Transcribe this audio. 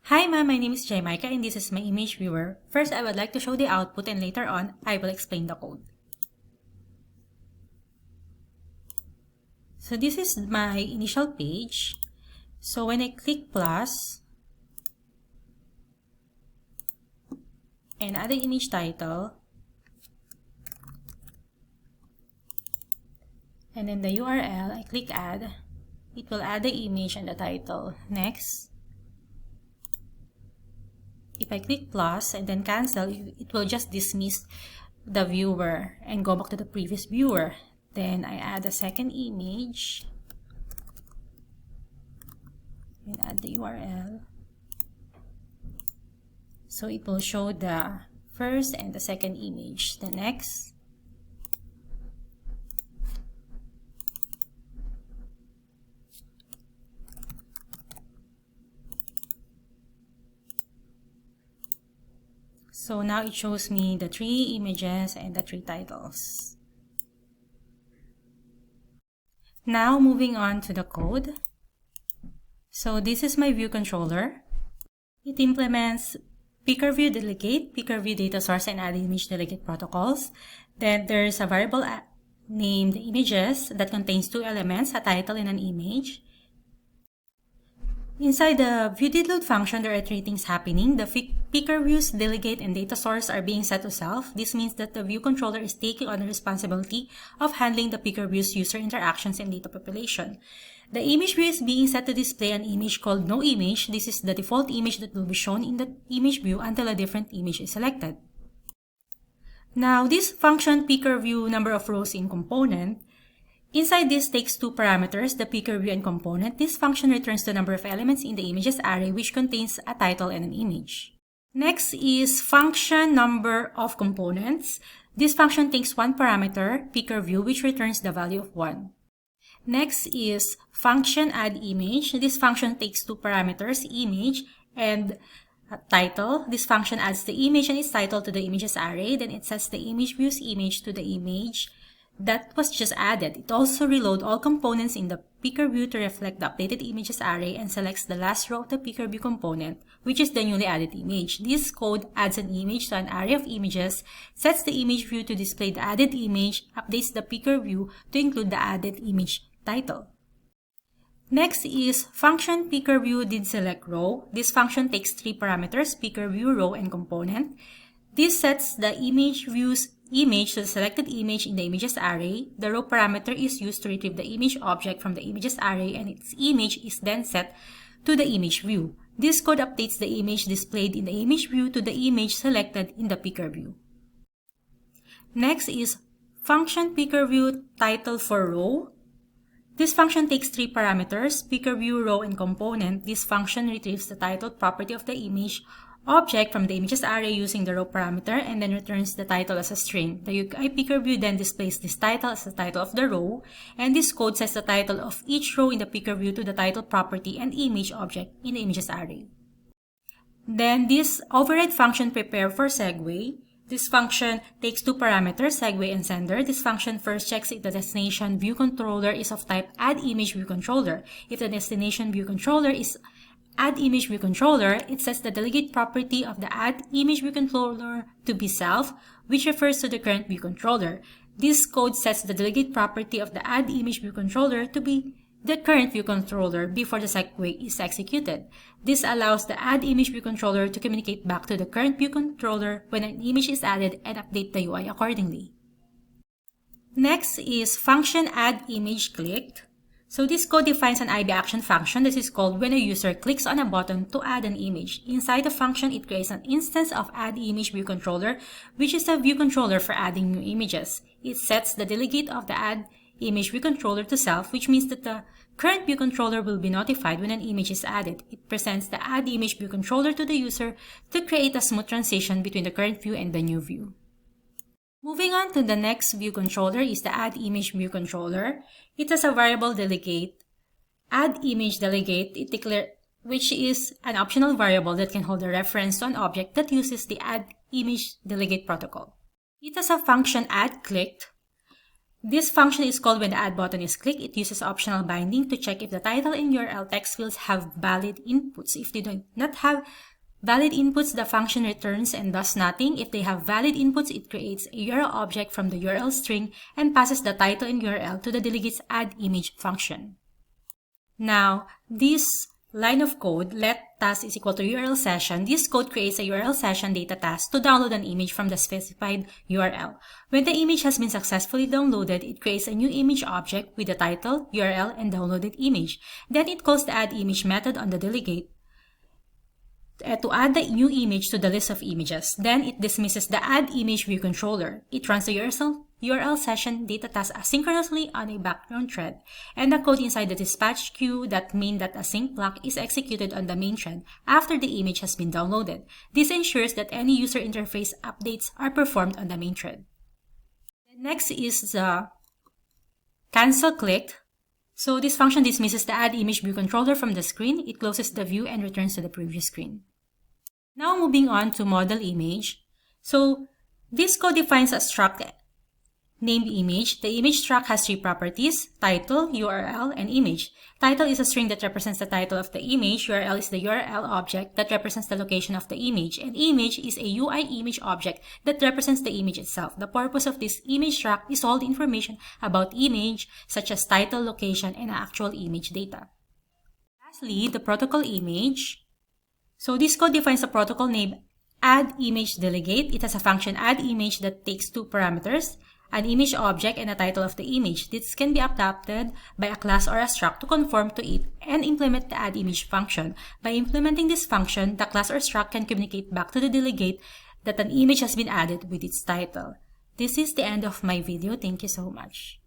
Hi ma'am, my name is Jamaica and this is my image viewer. First, I would like to show the output and later on, I will explain the code. So this is my initial page. So when I click plus and add the image title, and then the URL, I click add, it will add the image and the title. Next, if I click plus and then cancel, it will just dismiss the viewer and go back to the previous viewer. Then I add a second image and add the URL. So it will show the first and the second image. The next, so now it shows me the 3 images and the 3 titles. Now moving on to the code. So this is my view controller. It implements picker view delegate, picker view data source, and add image delegate protocols. Then there's a variable named images that contains 2 elements, a title and an image. Inside the viewDidLoad function, there are 3 things happening. The picker views, delegate, and data source are being set to self. This means that the view controller is taking on the responsibility of handling the picker views user interactions and data population. The image view is being set to display an image called no image. This is the default image that will be shown in the image view until a different image is selected. Now, this function picker view number of rows in component, inside this takes 2 parameters, the picker view and component. This function returns the number of elements in the images array, which contains a title and an image. Next is function number of components. This function takes 1 parameter, picker view, which returns the value of 1. Next is function add image. This function takes 2 parameters, image and title. This function adds the image and its title to the images array. Then it sets the image view's image to the image that was just added. It also reloads all components in the picker view to reflect the updated images array and selects the last row of the picker view component, which is the newly added image. This code adds an image to an array of images, sets the image view to display the added image, updates the picker view to include the added image title. Next is function picker view did select row. This function takes 3 parameters, picker view, row, and component. This sets the image view's image to the selected image in the images array. The row parameter is used to retrieve the image object from the images array, and its image is then set to the image view. This code updates the image displayed in the image view to the image selected in the picker view. Next is function picker view title for row. This function takes 3 parameters, picker view, row, and component. This function retrieves the title property of the image object from the images array using the row parameter and then returns the title as a string. The UI picker view then displays this title as the title of the row, and this code sets the title of each row in the picker view to the title property and image object in the images array. Then this override function prepare for segue. This function takes 2 parameters, segue and sender. This function first checks if the destination view controller is of type add image view controller. If the destination view controller is add image view controller, it sets the delegate property of the add image view controller to be self, which refers to the current view controller. This code sets the delegate property of the add image view controller to be the current view controller before the segue is executed. This allows the add image view controller to communicate back to the current view controller when an image is added and update the UI accordingly. Next is function add image clicked. So this code defines an IB action function. This is called when a user clicks on a button to add an image. Inside the function, it creates an instance of add image view controller, which is a view controller for adding new images. It sets the delegate of the add image view controller to self, which means that the current view controller will be notified when an image is added. It presents the add image view controller to the user to create a smooth transition between the current view and the new view. Moving on to the next view controller is the add image view controller. It has a variable delegate, add image delegate, which is an optional variable that can hold a reference to an object that uses the add image delegate protocol. It has a function add clicked. This function is called when the add button is clicked. It uses optional binding to check if the title and URL text fields have valid inputs. If they do not have valid inputs, the function returns and does nothing. If they have valid inputs, it creates a URL object from the URL string and passes the title and URL to the delegate's add image function. Now, this line of code, let task is equal to URL session. This code creates a URL session data task to download an image from the specified URL. When the image has been successfully downloaded, it creates a new image object with the title, URL, and downloaded image. Then it calls the add image method on the delegate to add the new image to the list of images. Then it dismisses the add image view controller. It runs the URL session data task asynchronously on a background thread, and the code inside the dispatch queue, that main.async block, is executed on the main thread after the image has been downloaded. This ensures that any user interface updates are performed on the main thread. Next is the cancel clicked. So this function dismisses the add image view controller from the screen. It closes the view and returns to the previous screen. Now moving on to model image. So this code defines a struct named image. The image struct has three properties: title, URL, and image. Title is a string that represents the title of the image. URL is the URL object that represents the location of the image. And image is a UI image object that represents the image itself. The purpose of this image struct is all the information about image, such as title, location, and actual image data. Lastly, the protocol image. So this code defines a protocol named addImageDelegate. It has a function addImage that takes two parameters: an image object and a title of the image. This can be adapted by a class or a struct to conform to it and implement the addImage function. By implementing this function, the class or struct can communicate back to the delegate that an image has been added with its title. This is the end of my video. Thank you so much.